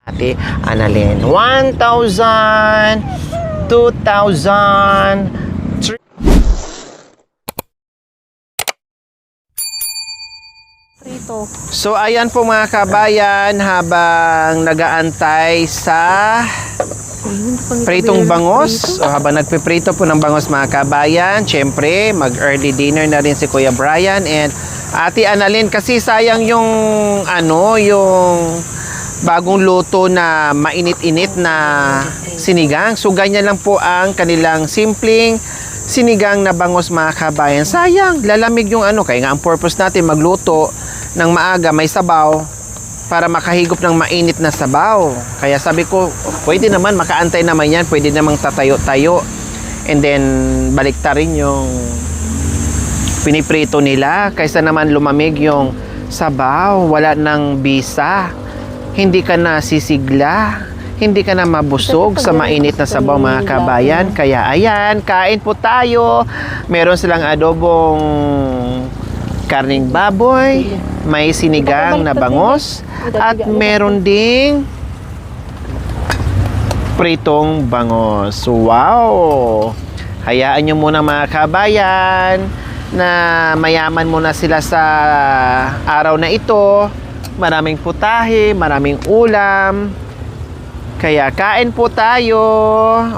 Ate Annalyn. 1,000, 2,000, 3. So ayan po mga kabayan, habang nagaantay sa pritong bangos, o habang nagpiprito po ng bangos mga kabayan, syempre mag early dinner na rin si Kuya Brian and Ate Annalyn, kasi sayang yung yung bagong luto na mainit-init na sinigang. So ganyan lang po ang kanilang simpleng sinigang na bangos mga kabayan. Sayang, lalamig yung kaya nga ang purpose natin magluto ng maaga, may sabaw para makahigop ng mainit na sabaw. Kaya sabi ko, pwede naman, makaantay naman yan, pwede namang tatayo-tayo and then baliktarin yung piniprito nila kaysa naman lumamig yung sabaw, wala nang bisa, hindi ka na sisigla, hindi ka na mabusog sa mainit na sabaw mga kabayan. Kaya ayan, kain po tayo. Meron silang adobong karning baboy, may sinigang na bangos, at meron ding pritong bangos. Wow! Hayaan nyo muna mga kabayan na mayaman muna sila sa araw na ito. Maraming putahe, maraming ulam. Kaya kain po tayo.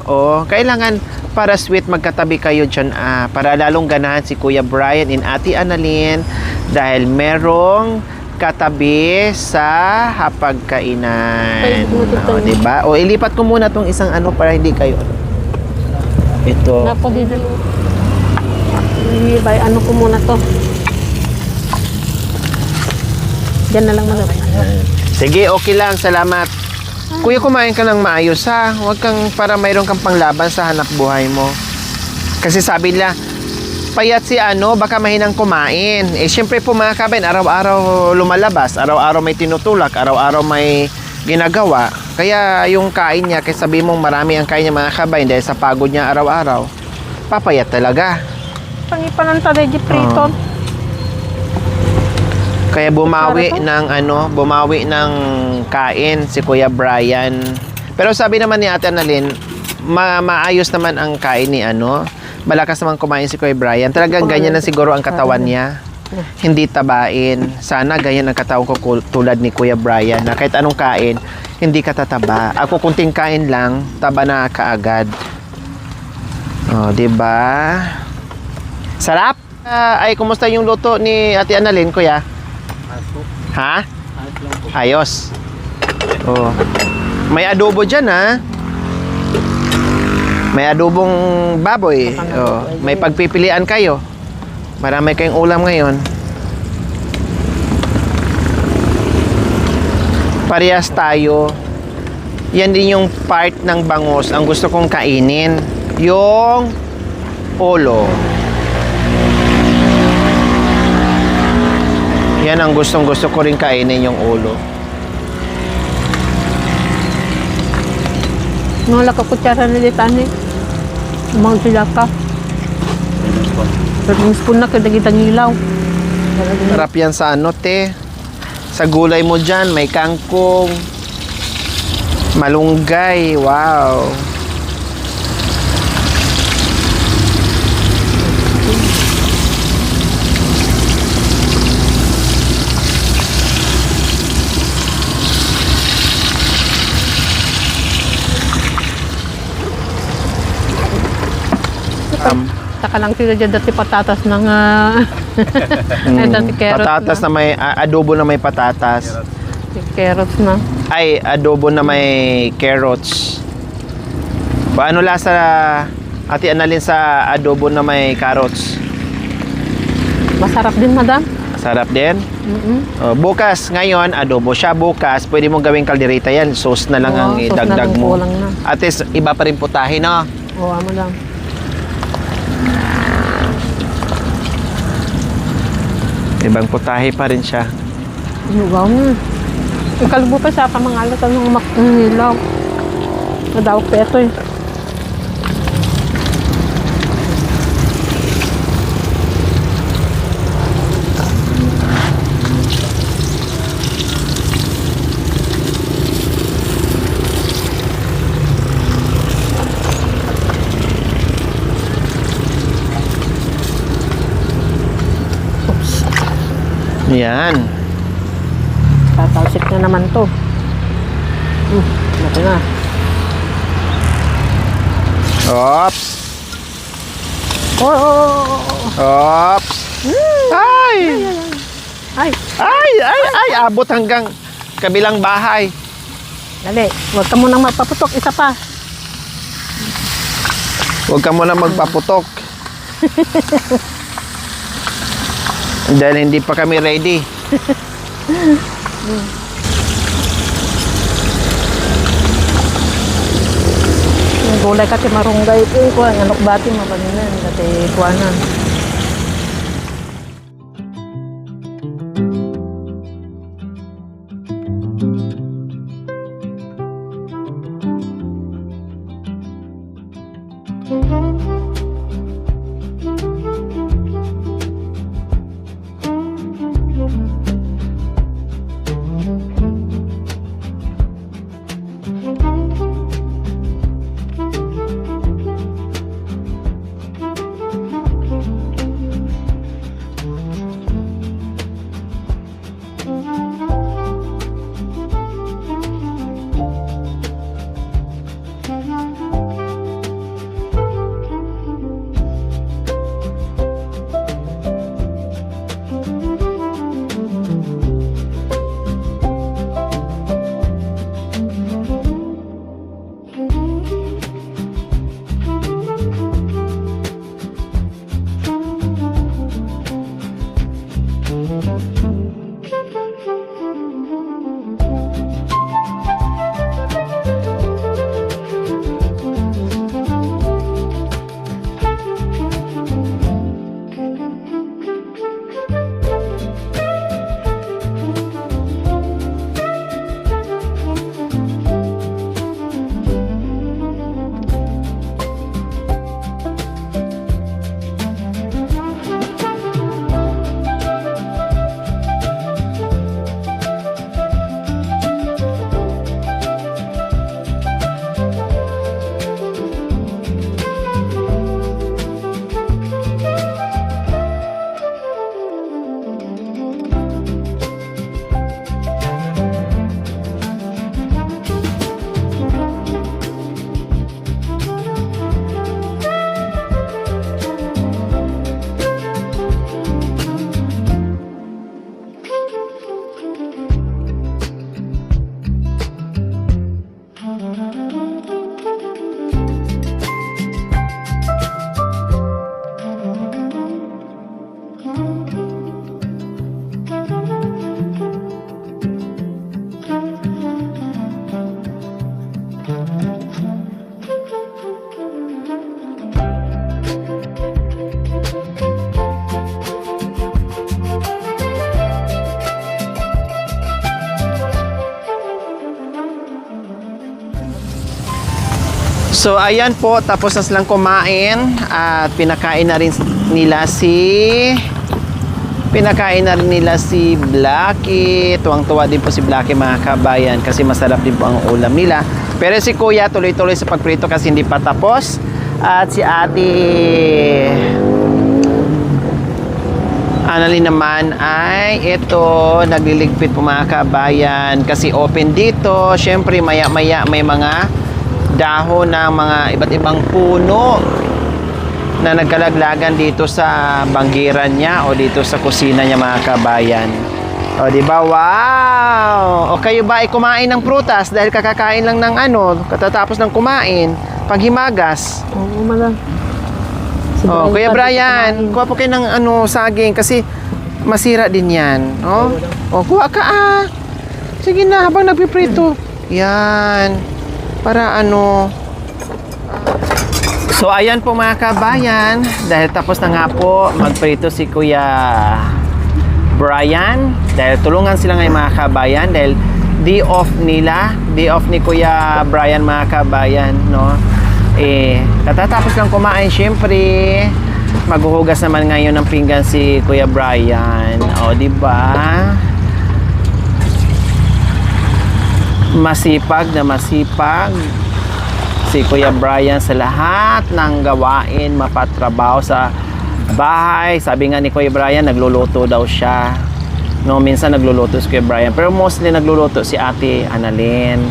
O, kailangan para sweet magkatabi kayo dyan, para lalong ganahan si Kuya Brian and Ate Annalyn dahil merong katabi sa hapagkainan. O, diba? O, ilipat ko muna tong isang para hindi kayo ito. Ko muna to. Diyan na lang muna. Sige, okay lang. Salamat. Kuya, kumain ka ng maayos ha. Huwag kang para mayroon kang panglaban sa hanap buhay mo. Kasi sabi nila, payat si baka mahinang kumain. Eh, syempre po mga kabayan, araw-araw lumalabas, araw-araw may tinutulak, araw-araw may ginagawa. Kaya yung kain niya, kasi sabi mong marami ang kain niya mga kabayan dahil sa pagod niya araw-araw, papayat talaga. Pangipalan tayo di prito. Kaya bumawi ng kain si Kuya Brian. Pero sabi naman ni Ate Annalyn, maayos naman ang kain ni malakas naman kumain si Kuya Brian. Talagang ganyan na siguro ang katawan niya. Hindi tabain. Sana ganyan ang katawan ko tulad ni Kuya Brian na kahit anong kain, hindi ka tataba. Ako kunting kain lang, taba na kaagad. Oh, 'di ba? Sarap. Ay, kumusta yung luto ni Ate Annalyn, Kuya? Ha? Ayos. Oh. May adobo dyan, ha? May adobong baboy. Oh. May pagpipilian kayo. Marami kayong ulam ngayon. Parehas tayo. Yan din yung part ng bangos ang gusto kong kainin. Yung ulo. Yan ang gustong-gusto ko rin kainin, yung ulo. Nula ka kutsara na ditani. Umang sila ka. Pero spoon na kadagitang ilaw. Sarap yan sa te. Sa gulay mo dyan, may kangkong, malunggay, wow. Saka lang sila dyan dati patatas ng dati carrots patatas na may adobo na may patatas. Carrots na. Ay, adobo na may carrots. Paano lasa Ate Annalyn sa adobo na may carrots? Masarap din, madam. Sarap din? Bukas, ngayon, adobo siya. Bukas, pwede mong gawing kaldereta yan. Sauce na lang ang idagdag mo. At least, iba pa rin putahe, no? Oo, madam. Ibang putahe pa rin siya. Wow na. Ikalbo pa sa kamangalat ng maknilaw. Nadawag pa ito eh. Yan. Tatalsik na naman to. Ito na. Ops. Oh. Ops. Ay! Ay, Abot hanggang kabilang bahay. dali. Huwag ka munang magpaputok. Isa pa. Huwag ka muna magpaputok. Dahil hindi pa kami ready. Yung gulay kasi marunggay ito. Kuha, anok bati mo kanina. Dati kuha na. So ayan po, tapos na silang kumain at pinakain na rin nila si Blackie. Tuwang-tuwa din po si Blackie, mga kabayan, kasi masarap din po ang ulam nila. Pero si Kuya tuloy-tuloy sa pagprito kasi hindi pa tapos. At si Ate Annalyn naman ay ito, nagliligpit po, mga kabayan, kasi open dito. Syempre maya-maya may mga dahon ng mga iba't ibang puno na nagkalaglagan dito sa banggiran niya o dito sa kusina niya, mga kabayan. O di ba? Wow! O kayo ba ay kumain ng prutas dahil kakakain lang ng katatapos ng kumain, paghimagas? Oo, malang. Si Oh, Kuya pa, Brian, kuha po kayo ng saging kasi masira din yan. Oh, kuha ka Sige na, habang nagpiprito. Yan. Para So, ayan po, mga kabayan. Dahil tapos na nga po magprito si Kuya Brian. Dahil tulungan sila ngayon, mga kabayan. Dahil day off nila. Day off ni Kuya Brian, mga kabayan, no? Katatapos lang kumain, syempre maghuhugas naman ngayon ng pinggan si Kuya Brian. O, di ba? Masipag na masipag si Kuya Brian sa lahat ng gawain, mapatrabaho sa bahay. Sabi nga ni Kuya Brian, nagluluto daw siya. No, minsan nagluluto si Kuya Brian, pero mostly nagluluto si Ate Annalyn.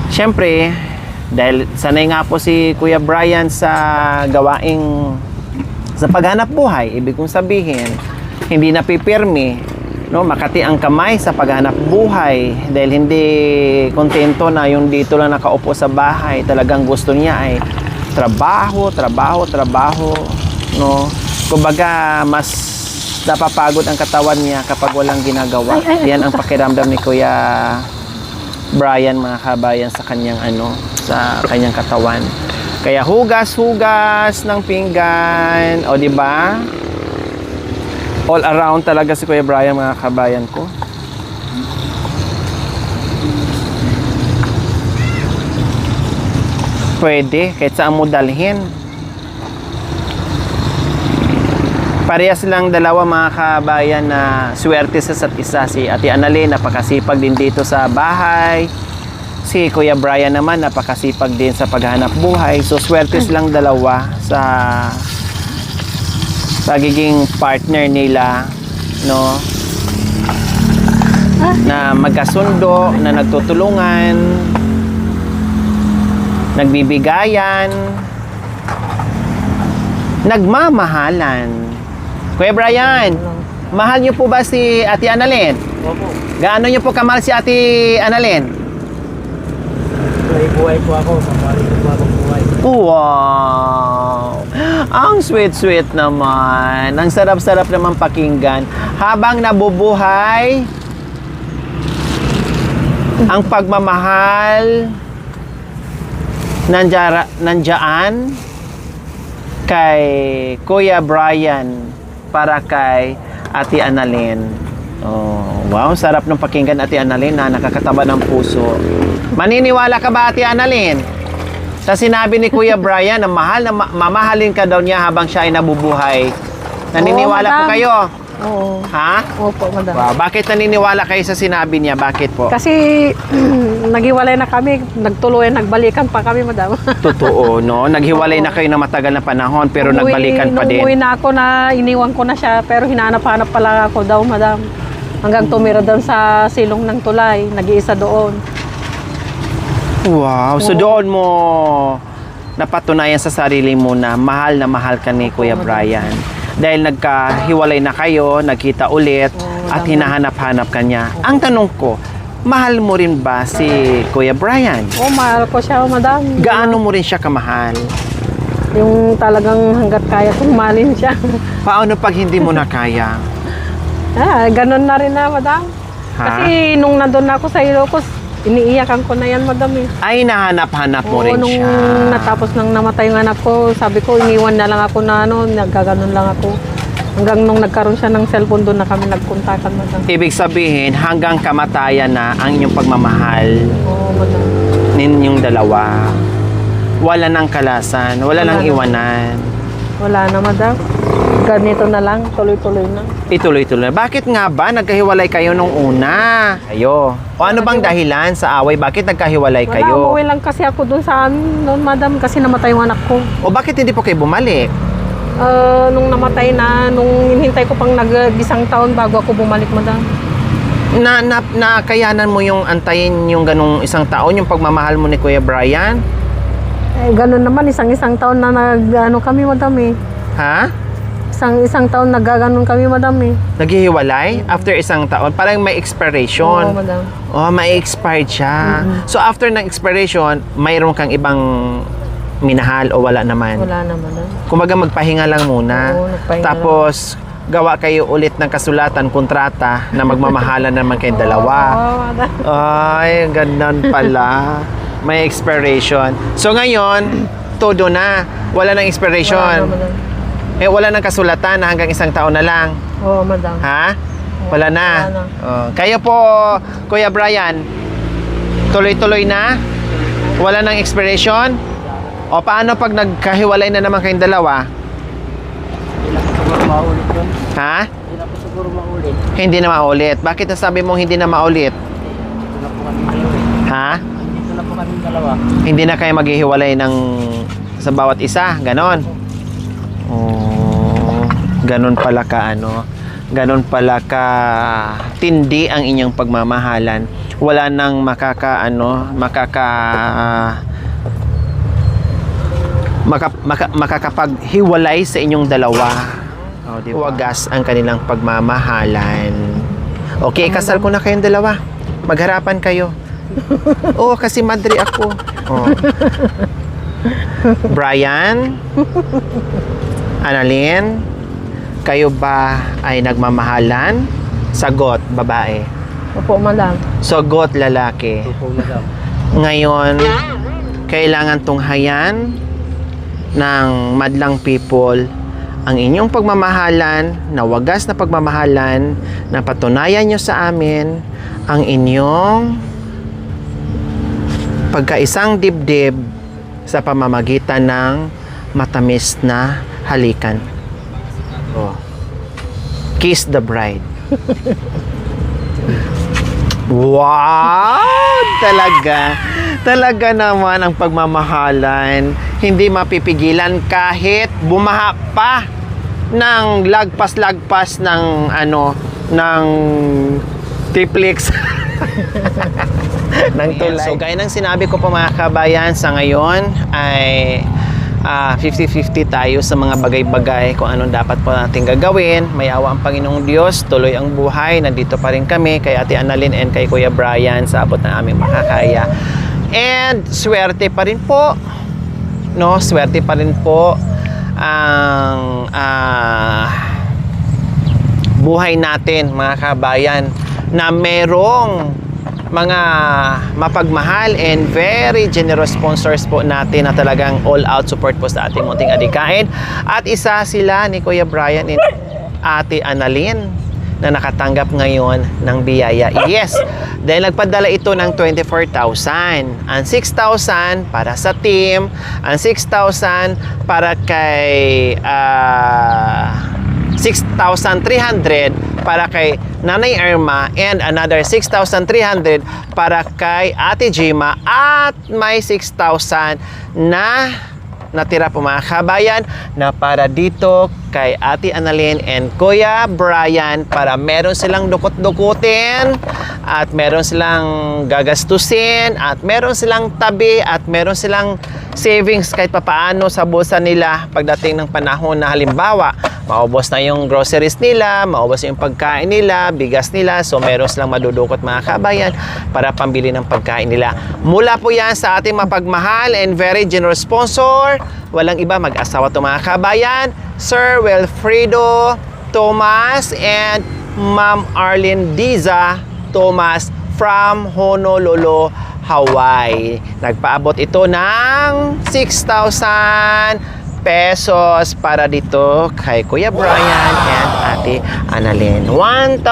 Siyempre, dahil sanay nga po si Kuya Brian sa gawaing sa paghanap buhay, ibig kong sabihin, hindi napipirmi, no, makati ang kamay sa paghanap buhay dahil hindi kontento na yung dito lang nakaupo sa bahay. Talagang gusto niya ay trabaho, no. Kumbaga, mas napapagod ang katawan niya kapag walang ginagawa. Yan ang pakiramdam ni Kuya Brian, mga kabayan, sa kanyang sa kanyang katawan. Kaya hugas ng pinggan, o di ba? All around talaga si Kuya Brian, mga kabayan ko. Pwede, kahit saan mo dalhin. Parehas lang dalawa, mga kabayan, na swerte sa isa't isa. Si Ate Annalyn, napakasipag din dito sa bahay. Si Kuya Brian naman, napakasipag din sa paghanap buhay. So, swerte silang dalawa sa pagiging partner nila, no? Na magkasundo, na nagtutulungan, nagbibigayan, nagmamahalan. Kuya Brian, mahal niyo po ba si Ate Annalyn? Opo. Gaano niyo po kamahal si Ate Annalyn? Buhay po ako. Mamali po ako buhay. Wow! Ang sweet-sweet naman. Ang sarap-sarap naman pakinggan. Habang nabubuhay, ang pagmamahal nandyan kay Kuya Brian para kay Ate Annalyn. Oh, wow, sarap ng pakinggan, Ate Annalyn, na nakakataba ng puso. Maniniwala ka ba, Ate Annalyn, sa sinabi ni Kuya Brian na mamahalin ka daw niya habang siya ay nabubuhay? Naniniwala po madam. kayo? Oo. Ha? Opo, madam. Wow, bakit naniniwala kayo sa sinabi niya? Bakit po? Kasi naghiwalay na kami, nagtuluyan, nagbalikan pa kami, madam. Totoo, no? Naghiwalay na kayo na matagal na panahon pero nagbalikan pa din. Umuwi na ako, na iniwan ko na siya, pero hinahanap-hanap pala ako daw, madam. Hanggang tumira doon sa silong ng tulay, nag-iisa doon. Wow, so doon mo napatunayan sa sarili mo na mahal ka ni Kuya Brian. Dahil nagkahiwalay na kayo, nagkita ulit, at hinahanap-hanap ka niya. Ang tanong ko, mahal mo rin ba si Kuya Brian? Oo, mahal ko siya, madam. Gaano mo rin siya kamahal? Yung talagang hanggat kaya kong mahalin siya. Paano pag hindi mo na kaya? Ganun na rin na, madam. Ha? Kasi nung nandun ako sa Ilocos, iniiyakan ko na yan, madam. Ay, nahanap-hanap mo Oo, rin nung siya. natapos nang namatay yung anak ko, sabi ko, iniwan na lang ako na nagkaganon lang ako. Hanggang nung nagkaroon siya ng cellphone, doon na kami nagkontakan, madam. Ibig sabihin, hanggang kamatayan na ang inyong pagmamahal Oo, madam. ninyong dalawa. Wala nang kalasan, wala nang na. iwanan. Wala na, madam. Ganito na lang, tuloy-tuloy na. Ituloy-tuloy. Bakit nga ba nagkahiwalay kayo nung una? Kayo. O ano bang dahilan sa away? Bakit nagkahiwalay Wala, kayo? umuwi lang kasi ako doon sa amin, noon, madam, kasi namatay yung anak ko. O bakit hindi po kayo bumalik? Nung namatay na, nung hinintay ko pang nag-isang taon bago ako bumalik, madam. Nakayanan mo yung antayin yung ganung isang taon, yung pagmamahal mo ni Kuya Brian? Ganun naman, isang taon na kami, madam, eh. Ha? Isang taon naggaganon kami, madam, eh. Naghihiwalay? After isang taon? Parang may expiration. Oo, madam. Oh, may expired siya. So after ng expiration, mayroon kang ibang minahal o wala naman? Wala na, madam. Kumbaga magpahinga lang muna. Oo, nagpahinga Tapos gawa kayo ulit ng kasulatan, kontrata na magmamahalan naman kayong dalawa. Oo, madam. Ay, ganun pala. May expiration. So ngayon, todo na. Wala nang expiration. Wala na, madam. Wala nang kasulatan na hanggang isang taon na lang. Oo, madam. Ha? Wala na. Wala na. Oh. Kayo po, Kuya Brian, tuloy-tuloy na? Wala nang expiration? O paano pag nagkahiwalay na naman kayong dalawa? Hindi na po siguro maulit yun. Ha? Hindi na po siguro maulit. Hindi na maulit. Bakit nasabi mong hindi na maulit? Dito na po kami maulit. Ha? Dito na po kami dalawa. Hindi na kayo maghihiwalay ng sa bawat isa? Ganon? Oh, ganon pala ka ano. ganon pala ka tindi ang inyong pagmamahalan. Wala nang makakapaghiwalay sa inyong dalawa. Oh, diba? Wagas ang kanilang pagmamahalan. Okay, kasal ko na kayong dalawa. Magharapan kayo. Oo, kasi madre ako. Oh. Brian, Annalyn, kayo ba ay nagmamahalan? Sagot, babae. Opo, madam. Sagot, lalaki. Opo, madam. Ngayon, kailangan tunghayan ng madlang people ang inyong pagmamahalan, na wagas na pagmamahalan, na patunayan nyo sa amin ang inyong pagkaisang dibdib sa pamamagitan ng matamis na halikan. Oh. Kiss the bride. Wow! Talaga naman ang pagmamahalan. Hindi mapipigilan kahit bumaha pa ng lagpas-lagpas ng ng triplix. ng tulay. So, gaya ng sinabi ko po mga kabayan, sa ngayon ay 50-50 tayo sa mga bagay-bagay kung anong dapat po natin gagawin. May awa ang Panginoong Diyos, tuloy ang buhay. Nandito pa rin kami kay Ate Annalyn and kay Kuya Brian sa abot ng aming makakaya. And swerte pa rin po, no? Swerte pa rin po ang buhay natin mga kabayan, na merong mga mapagmahal and very generous sponsors po natin na talagang all out support po sa ating munting adikain. At isa sila ni Kuya Brian and Ate Annalyn na nakatanggap ngayon ng biyaya. Yes, dahil nagpadala ito ng 24,000. Ang 6,000 para sa team, ang 6,000 para kay 6,300 para kay Nanay Irma, and another 6,300 para kay Ate Jima, at may 6,000 na natira po mga kabayan na para dito kay Ate Annalyn and Kuya Brian, para meron silang dukot-dukutin at meron silang gagastusin at meron silang tabi at meron silang savings kahit papaano sa bulsa nila pagdating ng panahon na halimbawa maubos na yung groceries nila, maubos yung pagkain nila, bigas nila, so meron silang madudukot mga kabayan para pambili ng pagkain nila. Mula po yan sa ating mapagmahal and very generous sponsor, walang iba, mag-asawa to mga kabayan, Sir Wilfredo Thomas and Ma'am Arlene Diza Thomas from Honolulu, Hawaii. Nagpaabot ito ng 6,000 pesos para dito kay Kuya Brian and Ate Annalyn. 1,000,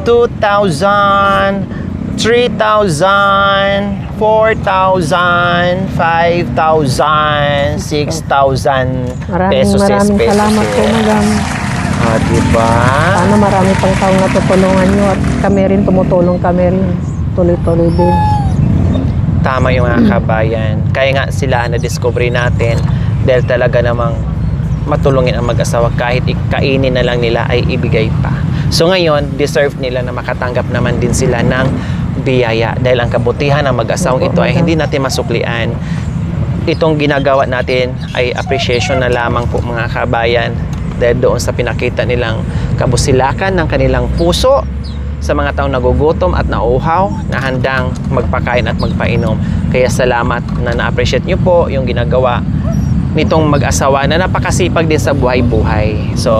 2,000, 3,000, 4,000, 5,000, 6,000 pesos. Maraming salamat po, madam. Diba? Sana marami pang taong natutulungan nyo at kami rin, tumutulong kami rin. Tuloy-tuloy din. Tama yung mga kabayan. Kaya nga sila na-discovery natin dahil talaga namang matulungin ang mag-asawa, kahit kainin na lang nila ay ibigay pa. So ngayon, deserve nila na makatanggap naman din sila ng biyaya dahil ang kabutihan ng mag-asawang ito ay hindi natin masuklian. Itong ginagawa natin ay appreciation na lamang po mga kabayan dahil doon sa pinakita nilang kabusilakan ng kanilang puso sa mga taong nagugutom at nauuhaw na handang magpakain at magpainom. Kaya salamat na na-appreciate nyo po yung ginagawa nitong mag-asawa na napakasipag din sa buhay-buhay. So,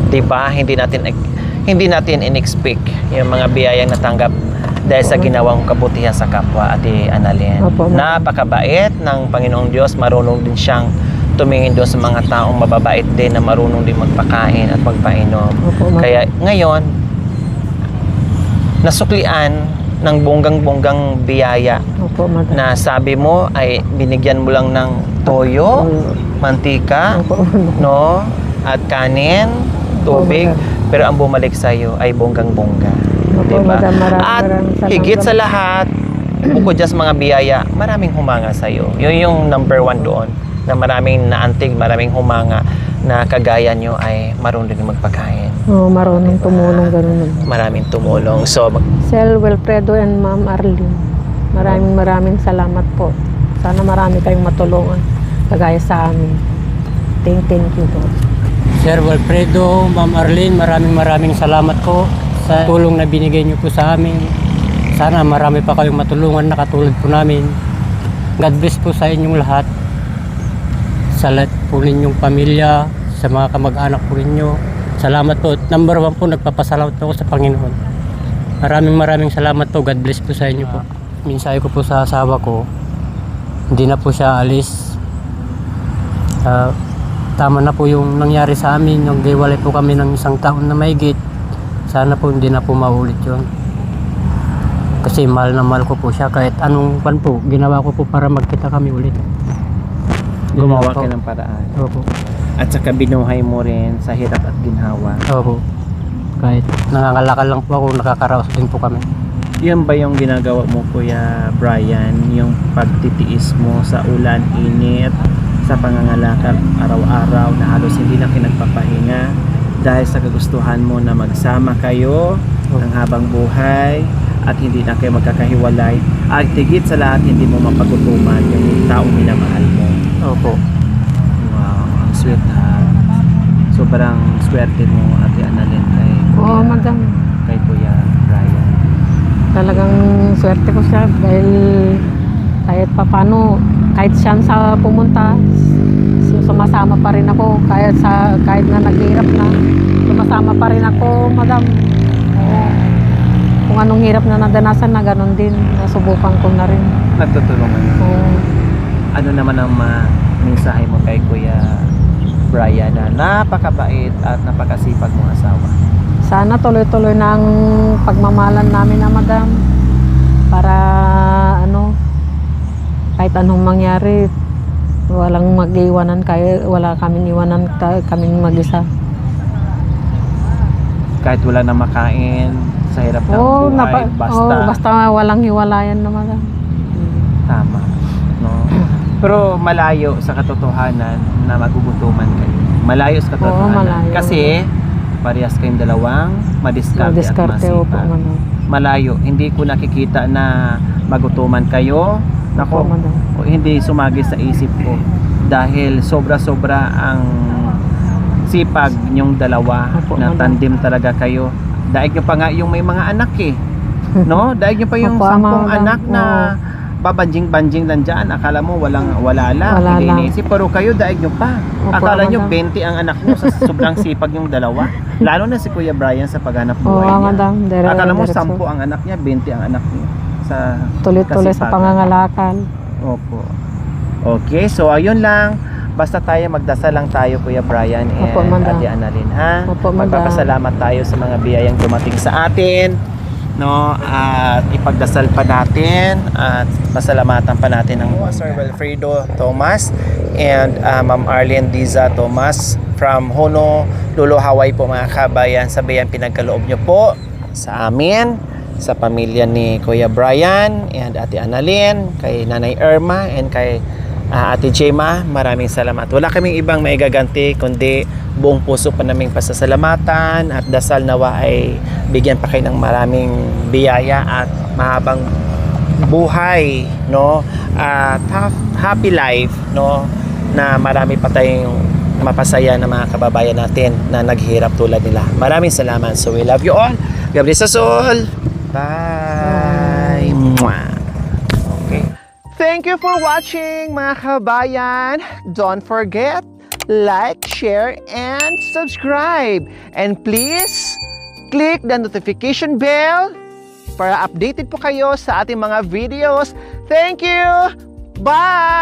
diba, hindi natin in-expect yung mga biyayang natanggap dahil sa ginawang kabutihan sa kapwa, Ate Annalyn. Napakabait ng Panginoong Diyos, marunong din siyang tumingin doon sa mga taong mababait din na marunong din magpakain at magpainom. Kaya ngayon, nasuklian ng bonggang-bonggang biyaya na sabi mo ay binigyan mo lang ng toyo, mantika, no, at kanin, tubig, pero ang bumalik sa iyo ay bonggang-bongga. Diba? At higit sa lahat, bukod dyan sa mga biyaya, maraming humanga sa iyo. Yun yung number 1 doon. na maraming naantig, maraming humanga na kagaya nyo ay marunong din magpakain. Oo, marunong tumulong ganun. Maraming tumulong. So, Sir Wilfredo and Ma'am Arlene, maraming salamat po. Sana marami kayong matulungan kagaya sa amin. Thank you po. Sir Wilfredo, Ma'am Arlene, maraming salamat po sa tulong na binigay niyo po sa amin. Sana marami pa kayong matulungan na katulad po namin. God bless po sa inyong lahat. Sa lahat po ninyong pamilya, sa mga kamag-anak po ninyo. Salamat po. Number 1 po, nagpapasalamat po ako sa Panginoon. Maraming salamat po. God bless po sa inyo po. Minsan ko po sa asawa ko, hindi na po siya alis. Tama na po yung nangyari sa amin. Yung giwalay po kami ng 1 taon na mahigit. Sana po hindi na po maulit yun. Kasi mahal na mahal ko po siya. Kahit anong pan po, ginawa ko po para magkita kami ulit. gumawa ka ng paraan. Opo. At saka binuhay mo rin sa hirap at ginhawa. Opo. Kahit nangangalakal lang po ako, nakakaraos din po kami. Yan ba yung ginagawa mo, Kuya Brian? Yung pagtitiis mo sa ulan, init, sa pangangalakal araw-araw na halos hindi na kinagpapahinga dahil sa kagustuhan mo na magsama kayo ng habang buhay at hindi na kayo magkakahiwalay at higit sa lahat hindi mo mapagutuman yung taong minamahal mo. Opo. Wow, ang sweet ha. Sobrang swerte mo, Ate Annalyn, kay Kuya, Oo, madam. kay Kuya Brian. Talagang swerte ko siya dahil kahit papano, kahit siya sa pumunta, sumasama pa rin ako. Kahit na naghihirap na, sumasama pa rin ako, madam. Oo. Kung anong hirap na nadanasan na ganun din, nasubukan ko na rin. Nagtutulungan. Oo. Ano naman ang mensahe mo kay Kuya Brian na napakabait at napakasipag mong asawa? Sana tuloy-tuloy na ang pagmamahalan namin na madam. Para kahit anong mangyari, walang mag-iwanan kayo, wala kaming iwanan kaming mag-isa. Kahit wala na makain, sa hirap ng buhay, basta walang hiwalayan na madam. Tama. No? Pero malayo sa katotohanan na magugutuman kayo. Malayo sa katotohanan. malayo. Kasi parehas kayong dalawang madiskarte at Diskarte po, masipag. madam. Malayo. Hindi ko nakikita na magutuman kayo. Nako, Opo, madam. hindi sumagi sa isip ko. Dahil sobra-sobra ang sipag nyong dalawa. Opo, Na madam. tandem talaga kayo. Daig nyo pa nga yung may mga anak eh. No? Daig nyo pa yung Opo, 10 madam. anak na babanjing-banjing lang dyan. Akala mo wala lang. Wala Hindi lang. iniisip. Pero kayo, daig nyo pa. Opo, Akala nyo madam. 20 ang anak nyo sa sobrang sipag yung dalawa. Lalo na si Kuya Brian sa paghanap Oo, buhay niya. madam. Akala mo Diretso. 10 ang anak niya, 20 ang anak niya. Sa Tuloy-tuloy sa kasipagan. pangangalakal. Opo. Okay, so ayun lang. Basta tayo magdasal lang tayo, Kuya Brian and Opo, madam. Ate Annalyn, ha? Opo, madam. Magpapasalamat tayo sa mga biyayang dumating sa atin, no? At ipagdasal pa natin at pasalamatan pa natin ng Sir Wilfredo Thomas and Ma'am Arlene Diza Thomas from Honolulu, Hawaii po, mga kabayan. Sa biyayang pinagkaloob nyo po sa amin, sa pamilya ni Kuya Brian and Ate Annalyn, kay Nanay Irma and kay Ate Gemma, maraming salamat. Wala kaming ibang maigaganti kundi buong puso pa naming pasasalamatan at dasal nawa ay bigyan pa kayo ng maraming biyaya at mahabang buhay, no? At happy life, no? Na marami pa tayong mapasaya na mga kababayan natin na naghirap tulad nila. Maraming salamat. So we love you all. God bless us all. Bye. Mwah. Okay. Thank you for watching, mga kabayan. Don't forget, like, share, and subscribe. And please, click the notification bell para updated po kayo sa ating mga videos. Thank you! Bye!